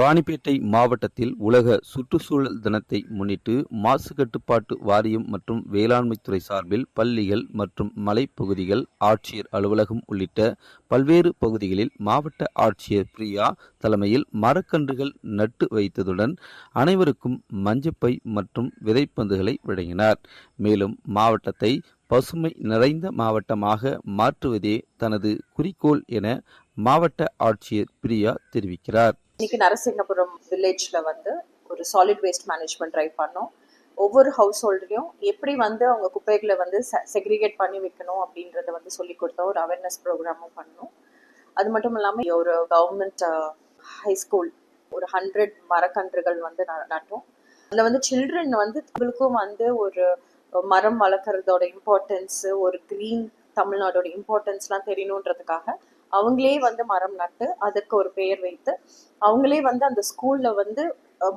ராணிப்பேட்டை மாவட்டத்தில் உலக சுற்றுச்சூழல் தினத்தை முன்னிட்டு மாசு கட்டுப்பாட்டு வாரியம் மற்றும் வேளாண்மைத்துறை சார்பில் பள்ளிகள் மற்றும் மலைப்பகுதிகள், ஆட்சியர் அலுவலகம் உள்ளிட்ட பல்வேறு பகுதிகளில் மாவட்ட ஆட்சியர் பிரியா தலைமையில் மரக்கன்றுகள் நட்டு வைத்ததுடன் அனைவருக்கும் மஞ்சப்பை மற்றும் விதைப்பந்துகளை வழங்கினார். மேலும் மாவட்டத்தை பசுமை நிறைந்த மாவட்டமாக மாற்றுவதே தனது குறிக்கோள் என மாவட்ட ஆட்சியர் பிரியா தெரிவிக்கிறார். இன்னைக்கு நரசிங்கபுரம் வில்லேஜ்ல ஒரு சாலிட் வேஸ்ட் மேனேஜ்மெண்ட் ட்ரைவ் பண்ணோம். ஒவ்வொரு ஹவுஸ் ஹோல்ட்லையும் எப்படி அவங்க குப்பைகளை செக்ரிகேட் பண்ணி வைக்கணும் அப்படின்றத சொல்லி கொடுத்தோம். ஒரு அவேர்னஸ் ப்ரோக்ராமும் பண்ணோம். அது மட்டும் இல்லாமல் ஒரு கவர்மெண்ட் ஹை ஸ்கூல் ஒரு 100 மரக்கன்றுகள் நட்டோம். அதில் சில்ட்ரன் அவங்களுக்கும் ஒரு மரம் வளர்க்குறதோட இம்பார்ட்டன்ஸ், ஒரு கிரீன் தமிழ்நாடோட இம்பார்ட்டன்ஸ்லாம் தெரியணுன்றதுக்காக அவங்களே மரம் நட்டு அதுக்கு ஒரு பெயர் வைத்து அவங்களே அந்த ஸ்கூல்ல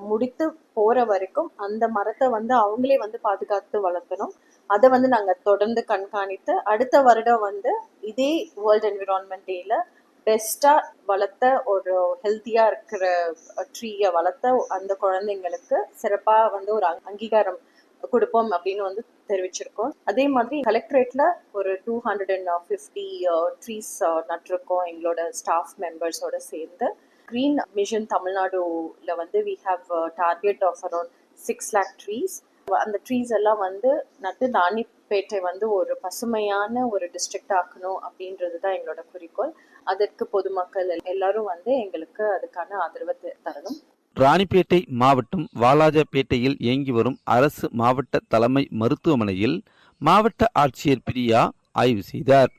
முடித்து போற வரைக்கும் அந்த மரத்தை அவங்களே பாதுகாத்து வளர்க்கணும். அதை நாங்க தொடர்ந்து கண்காணித்து அடுத்த வருடம் இதே வேர்ல்ட் என்விரான்மெண்ட் டேல பெஸ்டா வளர்த்த ஒரு ஹெல்த்தியா இருக்கிற ட்ரீயை வளர்த்த அந்த குழந்தைங்களுக்கு சிறப்பா ஒரு அங்கீகாரம் கொடுப்போம் அப்படின்னு தெரிவிச்சிருக்கோம். அதே மாதிரி கலெக்டரேட்ல ஒரு 250 ட்ரீஸ் நட்டிருக்கோம் எங்களோட ஸ்டாஃப் மெம்பர்ஸோட சேர்ந்து. கிரீன் மிஷன் தமிழ்நாடுல we have a target of around 6 lakh trees. அந்த ட்ரீஸ் எல்லாம் நட்டு ராணிப்பேட்டை ஒரு பசுமையான ஒரு டிஸ்ட்ரிக்ட் ஆக்கணும் அப்படின்றது தான் எங்களோட குறிக்கோள். அதற்கு பொதுமக்கள் எல்லாரும் எங்களுக்கு அதுக்கான ஆதரவை தரணும். ராணிப்பேட்டை மாவட்டம் வாலாஜாபேட்டையில் இயங்கி வரும் அரசு மாவட்ட தலைமை மருத்துவமனையில் மாவட்ட ஆட்சியர் பிரியா ஆய்வு செய்தார்.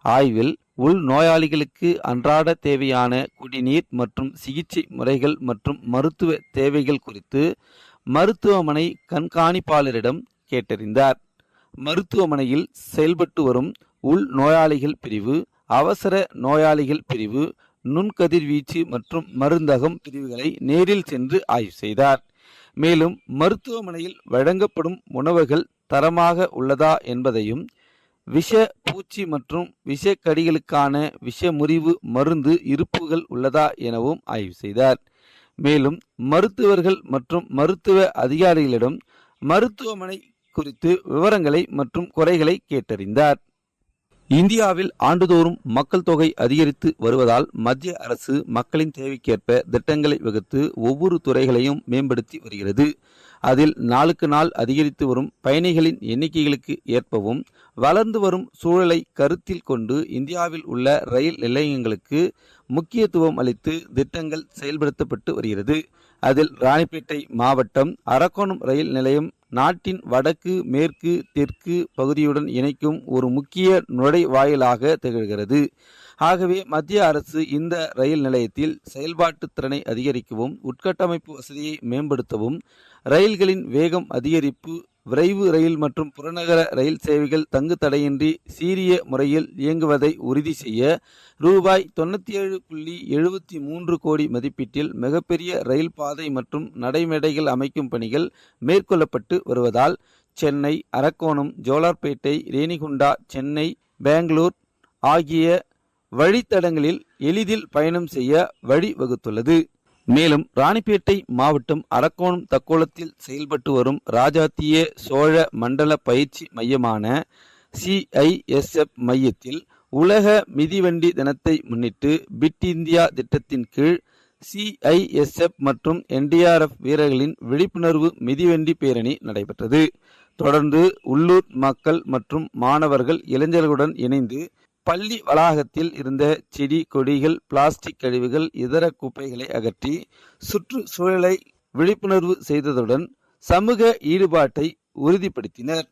ஆய்வில் உள் நோயாளிகளுக்கு அன்றாட தேவையான குடிநீர் மற்றும் சிகிச்சை முறைகள் மற்றும் மருத்துவ தேவைகள் குறித்து மருத்துவமனை கண்காணிப்பாளரிடம் கேட்டறிந்தார். மருத்துவமனையில் செயல்பட்டு வரும் உள் நோயாளிகள் பிரிவு, அவசர நோயாளிகள் பிரிவு, நுண்கதிர்வீச்சு மற்றும் மருந்தகம் பிரிவுகளை நேரில் சென்று ஆய்வு செய்தார். மேலும் மருத்துவமனையில் வழங்கப்படும் உணவுகள் தரமாக உள்ளதா என்பதையும், விஷ பூச்சி மற்றும் விஷக்கடிகளுக்கான விஷமுறிவு மருந்து இருப்புகள் உள்ளதா எனவும் ஆய்வு செய்தார். மேலும் மருத்துவர்கள் மற்றும் மருத்துவ அதிகாரிகளிடம் மருத்துவமனை குறித்து விவரங்களை மற்றும் குறைகளை கேட்டறிந்தார். இந்தியாவில் ஆண்டுதோறும் மக்கள் தொகை அதிகரித்து வருவதால் மத்திய அரசு மக்களின் தேவைக்கேற்ப திட்டங்களை வகுத்து ஒவ்வொரு துறைகளையும் மேம்படுத்தி வருகிறது. அதில் நாளுக்கு நாள் அதிகரித்து வரும் பயணிகளின் எண்ணிக்கைகளுக்கு ஏற்பவும் வளர்ந்து வரும் சூழலை கருத்தில் கொண்டு இந்தியாவில் உள்ள ரயில் நிலையங்களுக்கு முக்கியத்துவம் அளித்து திட்டங்கள் செயல்படுத்தப்பட்டு வருகிறது. அதில் ராணிப்பேட்டை மாவட்டம் அரக்கோணம் ரயில் நிலையம் நாட்டின் வடக்கு, மேற்கு, தெற்கு பகுதியுடன் இணைக்கும் ஒரு முக்கிய நுழைவாயிலாக திகழ்கிறது. ஆகவே மத்திய அரசு இந்த ரயில் நிலையத்தில் செயல்பாட்டு திறனை அதிகரிக்கவும், உட்கட்டமைப்பு வசதியை மேம்படுத்தவும், ரயில்களின் வேகம் அதிகரிப்பு, விரைவு ரயில் மற்றும் புறநகர ரயில் சேவைகள் தங்கு தடையின்றி சீரிய முறையில் இயங்குவதை உறுதி செய்ய ரூபாய் 97.73 கோடி மதிப்பீட்டில் மிகப்பெரிய ரயில் பாதை மற்றும் நடைமேடைகள் அமைக்கும் பணிகள் மேற்கொள்ளப்பட்டு வருவதால் சென்னை, அரக்கோணம், ஜோலார்பேட்டை, ரேணிகுண்டா, சென்னை, பெங்களூர் ஆகிய வழித்தடங்களில் எளிதில் பயணம் செய்ய வழிவகுத்துள்ளது. மேலும் ராணிப்பேட்டை மாவட்டம் அரக்கோணம் தக்கோலத்தில் செயல்பட்டு வரும் ராஜாத்திய சோழ மண்டல பயிற்சி மையமான CISF மையத்தில் உலக மிதிவண்டி தினத்தை முன்னிட்டு பிட் இந்தியா திட்டத்தின் கீழ் CISF மற்றும் NDRF வீரர்களின் விழிப்புணர்வு மிதிவண்டி பேரணி நடைபெற்றது. தொடர்ந்து உள்ளூர் மக்கள் மற்றும் மாணவர்கள், இளைஞர்களுடன் இணைந்து பள்ளி வளாகத்தில் இருந்த செடி கொடிகள், பிளாஸ்டிக் கழிவுகள், இதர குப்பைகளை அகற்றி சுற்றுச்சூழலை விழிப்புணர்வு செய்ததுடன் சமூக ஈடுபாட்டை உறுதிப்படுத்தினர்.